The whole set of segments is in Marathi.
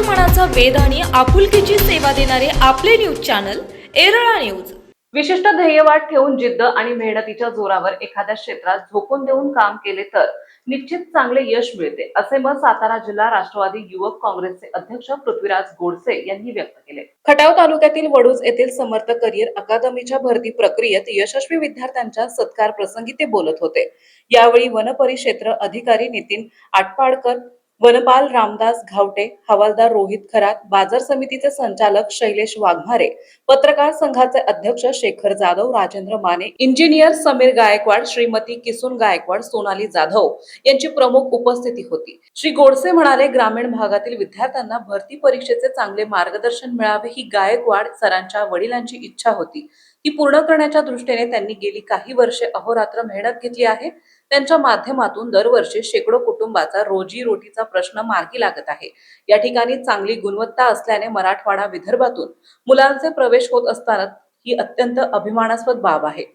मनाचा वेध आणि आपुलकीची सेवा देणारे आपले न्यूज चॅनल एरळा न्यूज। विशिष्ट ध्येयवाद ठेवून जिद्द आणि मेहनतीच्या जोरावर एखाद्या क्षेत्रात झोकून देऊन काम केले तर निश्चित चांगले यश मिळते, असे मत सातारा जिल्हा राष्ट्रवादी युवक काँग्रेसचे अध्यक्ष पृथ्वीराज गोडसे यांनी व्यक्त केले। खटाव तालुक्यातील वडूज येथील समर्थ करिअर अकादमीच्या भरती प्रक्रियेत यशस्वी विद्यार्थ्यांच्या सत्कार प्रसंगी ते बोलत होते। यावेळी वन परिक्षेत्र अधिकारी नितीन आटपाडकर, वनपाल रामदास घावटे, हवालदार रोहित खरात, बाजार समितीचे संचालक शैलेश वाघमारे, पत्रकार संघाचे अध्यक्ष शेखर जाधव, राजेंद्र माने, इंजिनियर समीर गायकवाड, श्रीमती किसून गायकवाड, सोनाली जाधव यांची प्रमुख उपस्थिती होती। श्री गोडसे म्हणाले, ग्रामीण भागातील विद्यार्थ्यांना भरती परीक्षेचे चांगले मार्गदर्शन मिळावे ही गायकवाड सरांच्या वडिलांची इच्छा होती। ती पूर्ण करण्याच्या दृष्टीने त्यांनी गेली काही वर्षे अहोरात्र मेहनत घेतली आहे। त्यांच्या माध्यमातून दरवर्षी शेकडो कुटुंबाचा रोजीरोटीचा प्रश्न मार्गी लागत आहे। या ठिकाणी चांगली गुणवत्ता असल्याने मराठवाडा विदर्भातून मुलांचे प्रवेश होत असताना ही अत्यंत अभिमानास्पद बाब आहे।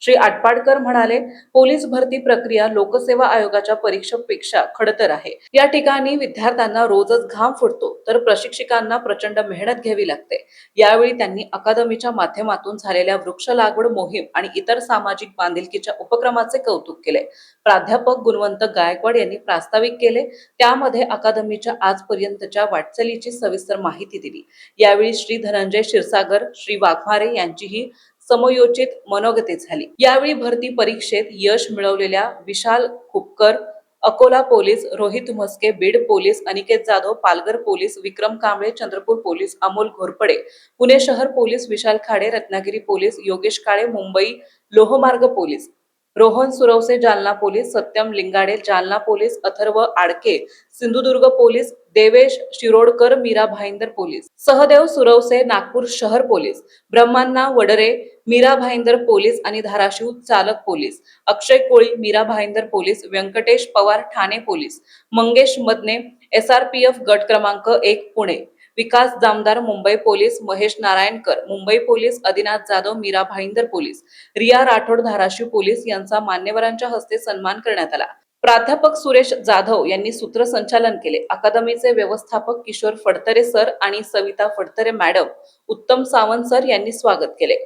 श्री आटपाडकर म्हणाले, पोलीस भरती प्रक्रिया लोकसेवा आयोगाच्या परीक्षेपेक्षा खडतर आहे। या ठिकाणी विद्यार्थ्यांना रोजच घाम फुटतो, तर प्रशिक्षकांना प्रचंड मेहनत घ्यावी लागते। यावेळी त्यांनी अकादमीच्या माध्यमातून झालेल्या वृक्ष लागवड मोहीम आणि इतर सामाजिक बांधिलकीच्या उपक्रमाचे कौतुक केले। प्राध्यापक गुणवंत गायकवाड यांनी प्रास्ताविक केले, त्यामध्ये अकादमीच्या आजपर्यंतच्या वाटचालीची सविस्तर माहिती दिली। यावेळी श्री धनंजय क्षीरसागर, श्री वाघमारे यांचीही समयोचित मनोगते झाली। यावेळी भरती परीक्षेत यश मिळवलेल्या Vishal Khupkar, Akola police, Rohit Mhaske, Beed police, Aniket Jadhav, Palghar police, Vikram Kamble, Chandrapur police, Amol Ghorpade, Pune शहर पोलीस, विशाल खाडे, रत्नागिरी पोलीस, योगेश काळे, मुंबई लोहमार्ग police, Rohan Suravase, Jalna police, Satyam Lingade, Jalna police, Atharva Adke, Sindhudurg police, Devesh Shirodkar, Mira Bhayandar police, Sahadev Suravase, Nagpur शहर पोलीस, ब्रह्मांना वडरे, मीरा भाईंदर पोलीस आणि धाराशिव चालक police, Akshay Koli, Mira Bhayandar police, Venkatesh Pawar, Thane police, Mangesh Madne, SRPF गट क्रमांक 1 Pune, Vikas Jamdar, Mumbai police, Mahesh Narayankar, Mumbai police, Adinath Jadhav, Mira Bhayandar police, Riya Rathod, Dharashiv police यांचा मान्यवरांच्या हस्ते सन्मान करण्यात आला। प्राध्यापक सुरेश जाधव यांनी सूत्रसंचालन केले। अकादमीचे व्यवस्थापक किशोर फडतरे सर आणि सविता फडतरे मॅडम, उत्तम सावंत सर यांनी स्वागत केले।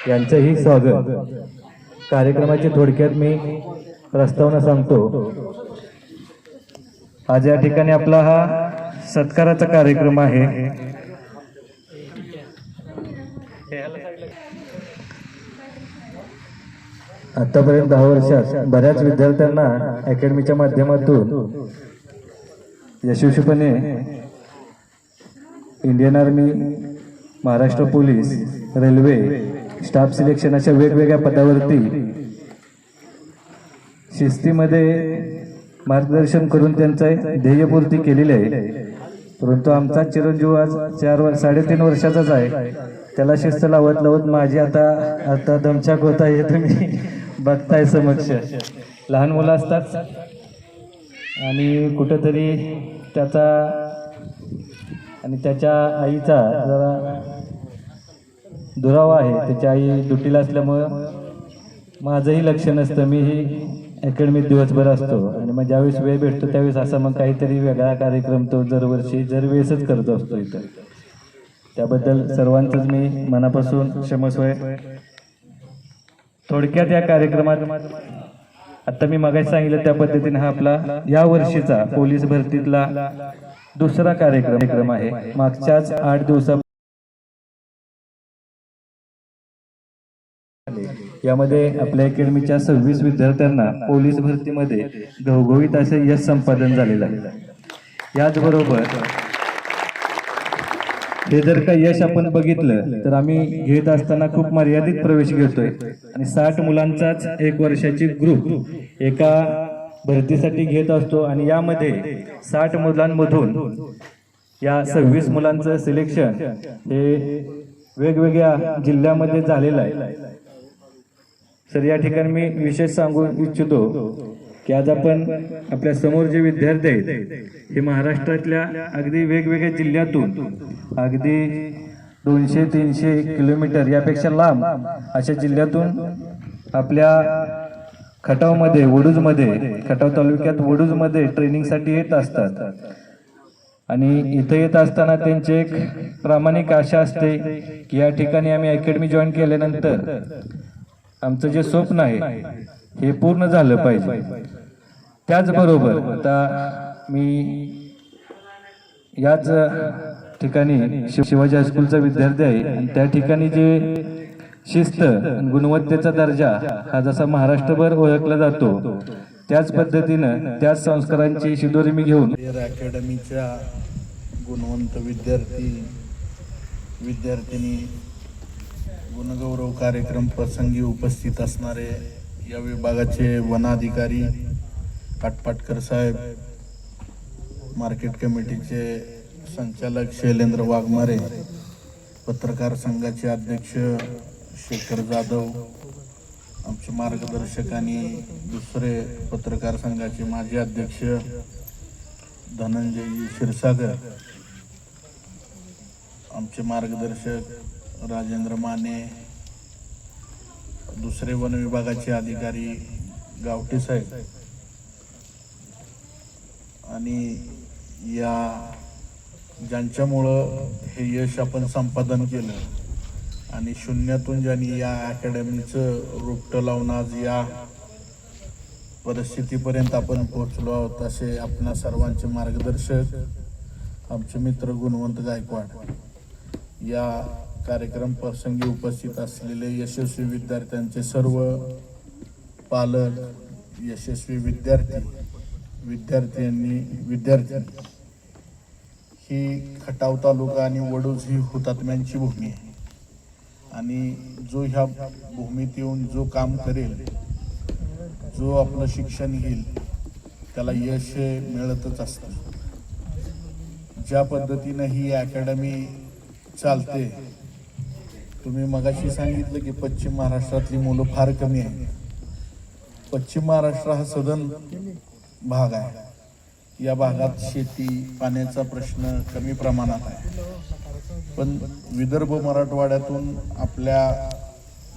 यांचंही स्वागत। कार्यक्रमाची थोडक्यात मी प्रस्तावना सांगतो। आज या ठिकाणी आपला हा सत्काराचा कार्यक्रम आहे। आतापर्यंत 10 वर्षात बऱ्याच विद्यार्थ्यांना अकॅडमीच्या माध्यमातून यशस्वीपणे Indian army, Maharashtra police, railway, staff selection अशा वेगवेगळ्या पदावरती शिस्तीमध्ये मार्गदर्शन करून त्यांचं ध्येयपूर्ती केलेली आहे। परंतु आमचा चिरंजीव आज 3.5 वर्षाचाच आहे। त्याला शिस्त लावत लावत माझी आता दमछाक होत आहे, तुम्ही बघताय समक्ष। लहान मुलं असतात आणि कुठंतरी त्याचा आणि त्याच्या आईचा जरा दुरावा आहे। त्याची आई ड्युटीला असल्यामुळं माझंही लक्ष नसतं, मीही अकॅडमीत दिवसभर असतो आणि मग ज्यावेळेस वेळ भेटतो त्यावेळेस असा मग काहीतरी वेगळा कार्यक्रम तो दरवेळेसच करत असतो इथं। त्याबद्दल सर्वांचंच मी मनापासून क्षमस्व आहे। थोडक्यात या कार्यक्रमात आता मी मगाशी सांगितलं त्या पद्धतीने हा आपला या वर्षीचा पोलीस भरतीतला दुसरा कार्यक्रम आहे। मागच्याच 8 दिवसा यामध्ये आपल्या अकॅडमीच्या 26 विद्यार्थ्यांना पोलीस भरतीमध्ये घवघवीत असे यश संपादन झालेलं आहे। याचबरोबर हे जर का यश आपण बघितलं तर आम्ही घेत असताना खूप मर्यादित प्रवेश घेतोय आणि 60 मुलांचाच 1 वर्षाची ग्रुप एका भरतीसाठी घेत असतो आणि यामध्ये 60 मुलांमधून या 26 मुलांचं सिलेक्शन हे वेगवेगळ्या जिल्ह्यामध्ये झालेलं आहे। सर, या ठिकाणी मी विशेष सांगू इच्छितो की आज आपण आपल्या समोर जे विद्यार्थी आहेत हे महाराष्ट्रातल्या अगदी वेगवेगळ्या जिल्ह्यातून अगदी 200-300 किलोमीटर यापेक्षा लांब अशा जिल्ह्यातून आपल्या खटावमध्ये, वडूजमध्ये, खटाव तालुक्यात वडूजमध्ये ट्रेनिंगसाठी येत असतात। आणि इथं येत असताना त्यांची एक प्रामाणिक आशा असते की या ठिकाणी आम्ही अकॅडमी जॉईन केल्यानंतर आमचं जे स्वप्न आहे हे पूर्ण झालं पाहिजे. त्याचबरोबर आता मी याच ठिकाणी शिवाजी हायस्कूलचा विद्यार्थी आहे आणि त्या ठिकाणी जे शिस्त आणि गुणवत्तेचा दर्जा हा जसा महाराष्ट्रभर ओळखला जातो त्याच पद्धतीनं त्याच संस्कारांची शिदोरी मी घेऊन अकॅडमीच्या गुणवंत विद्यार्थिनी गुणगौरव कार्यक्रम प्रसंगी उपस्थित असणारे या विभागाचे वनाधिकारी काटपाटकर साहेब, मार्केट कमिटीचे संचालक शैलेंद्र वाघमारे, पत्रकार संघाचे अध्यक्ष शेखर जाधव, आमचे मार्गदर्शक आणि दुसरे पत्रकार संघाचे माजी अध्यक्ष धनंजय क्षीरसागर, आमचे मार्गदर्शक राजेंद्र माने, दुसरे वन विभागाचे अधिकारी गावटे साहेब आणि या ज्यांच्यामुळं हे यश आपण संपादन केलं आणि शून्यातून ज्यांनी या अकॅडमीचं रोपटं लावून आज या परिस्थितीपर्यंत आपण पोहोचलो आहोत असे आपणा सर्वांचे मार्गदर्शक आमचे मित्र गुणवंत गायकवाड. या कार्यक्रम प्रसंगी उपस्थित असलेले यशस्वी विद्यार्थ्यांचे सर्व पालक, यशस्वी विद्यार्थी ही खटाव तालुका आणि वडूज ही हुतात्म्यांची भूमी आहे आणि जो ह्या भूमीत येऊन जो काम करेल, जो आपलं शिक्षण घेईल त्याला यश मिळतच असतं. ज्या पद्धतीनं ही अकॅडमी चालते, तुम्ही मगाशी सांगितलं की पश्चिम महाराष्ट्रातली मुलं फार कमी आहेत. पश्चिम महाराष्ट्र हा सदन भाग आहे. या भागात शेती पाण्याचा प्रश्न कमी प्रमाणात आहे, पण विदर्भ मराठवाड्यातून आपल्या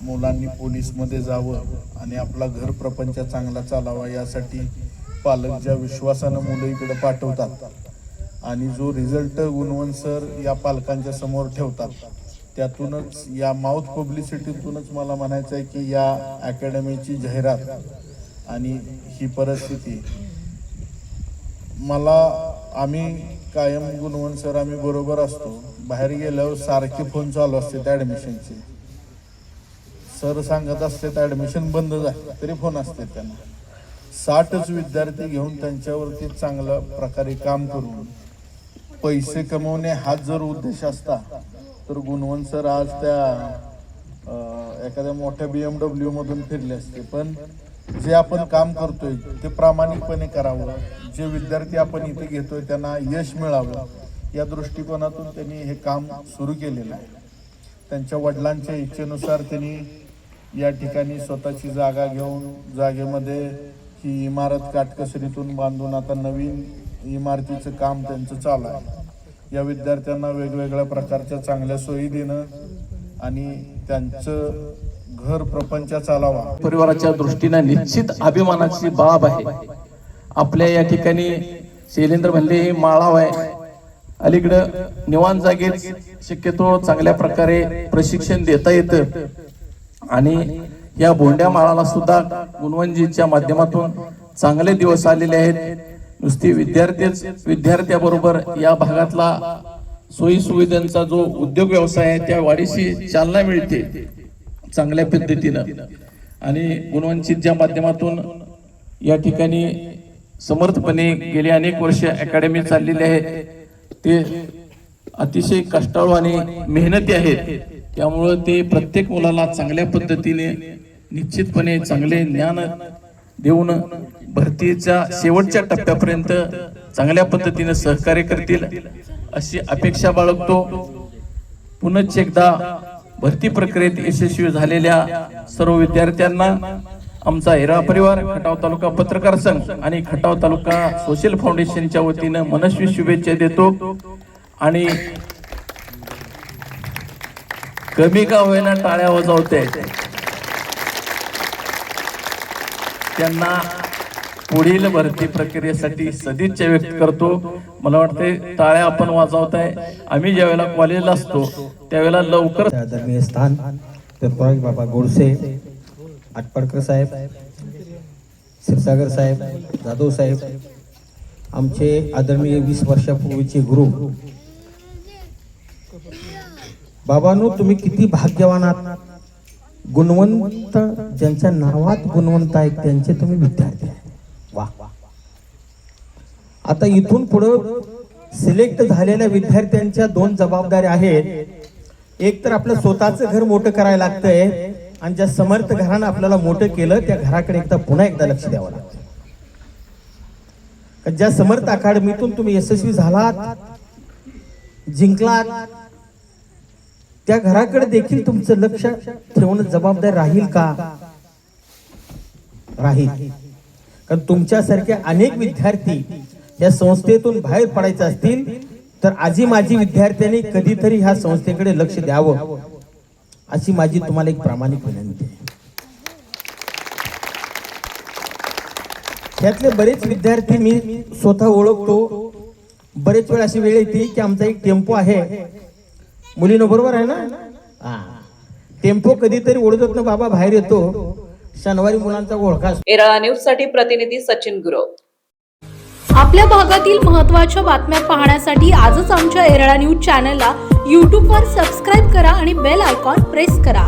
मुलांनी पोलीसमध्ये जावं आणि आपला घर प्रपंच चांगला चालावा यासाठी पालक ज्या विश्वासानं मुलं इकडे पाठवतात आणि जो रिझल्ट गुणवंत सर या पालकांच्या समोर ठेवतात, त्यातूनच या माउथ पब्लिसिटीतूनच मला म्हणायचं आहे की या अकॅडमीची जाहिरात आणि ही परिस्थिती आम्ही कायम गुणवंत सर आम्ही बरोबर असतो. बाहेर गेल्यावर सारखे फोन चालू असतात ॲडमिशनचे. सर सांगत असतात ॲडमिशन बंद झाले तरी फोन असते त्यांना. 60च विद्यार्थी घेऊन त्यांच्यावरती चांगल्या प्रकारे काम करून पैसे कमवणे हाच जर उद्देश असता तर गुणवंत सर आज त्या एखाद्या मोठ्या BMW मधून फिरले असते. पण जे आपण काम करतोय ते प्रामाणिकपणे करावं, जे विद्यार्थी आपण इथे घेतोय त्यांना यश मिळावं या दृष्टिकोनातून त्यांनी हे काम सुरू केलेलं आहे. त्यांच्या वडिलांच्या इच्छेनुसार त्यांनी या ठिकाणी स्वतःची जागा घेऊन जागेमध्ये ही इमारत काटकसरीतून बांधून आता नवीन इमारतीचं काम त्यांचं चालू आहे. या विद्यार्थ्यांना वेगवेगळ्या प्रकारच्या चांगल्या सोयी देणं आणि त्यांचं घर प्रपंच चालावा परिवाराच्या दृष्टीने निश्चित अभिमानाची बाब आहे. आपल्या या ठिकाणी शैलेंद्र म्हणले हे माळाव आहे. अलीकडं निवांत जागेत शक्यतो चांगल्या प्रकारे प्रशिक्षण देता येतं आणि या बोंड्या माळाला सुद्धा गुणवंतजीच्या माध्यमातून चांगले दिवस आलेले आहेत. नुसती विद्यार्थ्याबरोबर या भागातला सोयी सुविधांचा जो उद्योग व्यवसाय आहे त्या वाढीशी चालना मिळते चांगल्या पद्धतीनं आणि गुणवंतजीच्या माध्यमातून या ठिकाणी समर्थपणे गेली अनेक वर्ष अकॅडमी चाललेली आहे. ते अतिशय कष्टाळू आणि मेहनती आहेत. त्यामुळं ते प्रत्येक मुलाला चांगल्या पद्धतीने निश्चितपणे चांगले ज्ञान देऊन भरतीच्या शेवटच्या टप्प्यापर्यंत चांगल्या पद्धतीने सहकार्य करतील अशी अपेक्षा बाळगतो. पुनश्च एकदा भरती प्रक्रियेत यशस्वी झालेल्या सर्व विद्यार्थ्यांना आमचा हिरा परिवार, खटाव तालुका पत्रकार संघ आणि खटाव तालुका सोशल फाउंडेशनच्या वतीनं मनस्वी शुभेच्छा देतो. आणि कमी का होईना टाळ्या वाजवते त्यांना पुढील भरती प्रक्रियेसाठी सदिच्छा व्यक्त करतो. मला वाटते टाळ्या आपण वाजवताय. आम्ही ज्यावेळेला कॉलेजला असतो त्यावेळेला लवकर आदरणीय स्थान पिंपळाजी बाबा गोडसे, आटपाडकर साहेब, क्षीरसागर साहेब, जाधव साहेब, आमचे आदरणीय 20 वर्षापूर्वीचे गुरु. बाबांनो, तुम्ही किती भाग्यवान आहात. गुणवंत ज्यांच्या नावात गुणवंत आहेत त्यांचे तुम्ही विद्यार्थी आहे. वा. आता इथून पुढं सिलेक्ट झालेल्या विद्यार्थ्यांच्या 2 जबाबदाऱ्या आहेत. एक तर आपलं स्वतःचं घर मोठं करायला लागतंय आणि ज्या समर्थ घरानं आपल्याला मोठं केलं त्या घराकडे पुन्हा एकदा लक्ष द्यावं लागतं. ज्या समर्थ अकादमीतून तुम्ही यशस्वी झालात, जिंकलात, त्या घराकडे देखील तुमचं लक्ष ठेवणं जबाबदार राहील का? राहील. कारण तुमच्यासारखे अनेक विद्यार्थी या संस्थेतून बाहेर पडायचे असतील तर आजी माझी विद्यार्थ्यांनी कधीतरी ह्या संस्थेकडे लक्ष द्यावं अशी माझी तुम्हाला एक प्रामाणिक विनंती आहे. त्यातले बरेच विद्यार्थी मी स्वतः ओळखतो. बरेच वेळ अशी वेळ येते की आमचा एक टेम्पो आहे, मुलीनं बरोबर आहे ना, टेम्पो कधीतरी ओढत ना बाबा बाहेर येतो, शनिवारी मुलांचा ओळखा. येरळा न्यूज साठी प्रतिनिधी सचिन गुरव. आपल्या भागातील महत्त्वाच्या बातम्या पाहण्यासाठी आजच आमच्या येरळा न्यूज चॅनलला यूट्यूबवर सबस्क्राईब करा आणि बेल आयकॉन प्रेस करा.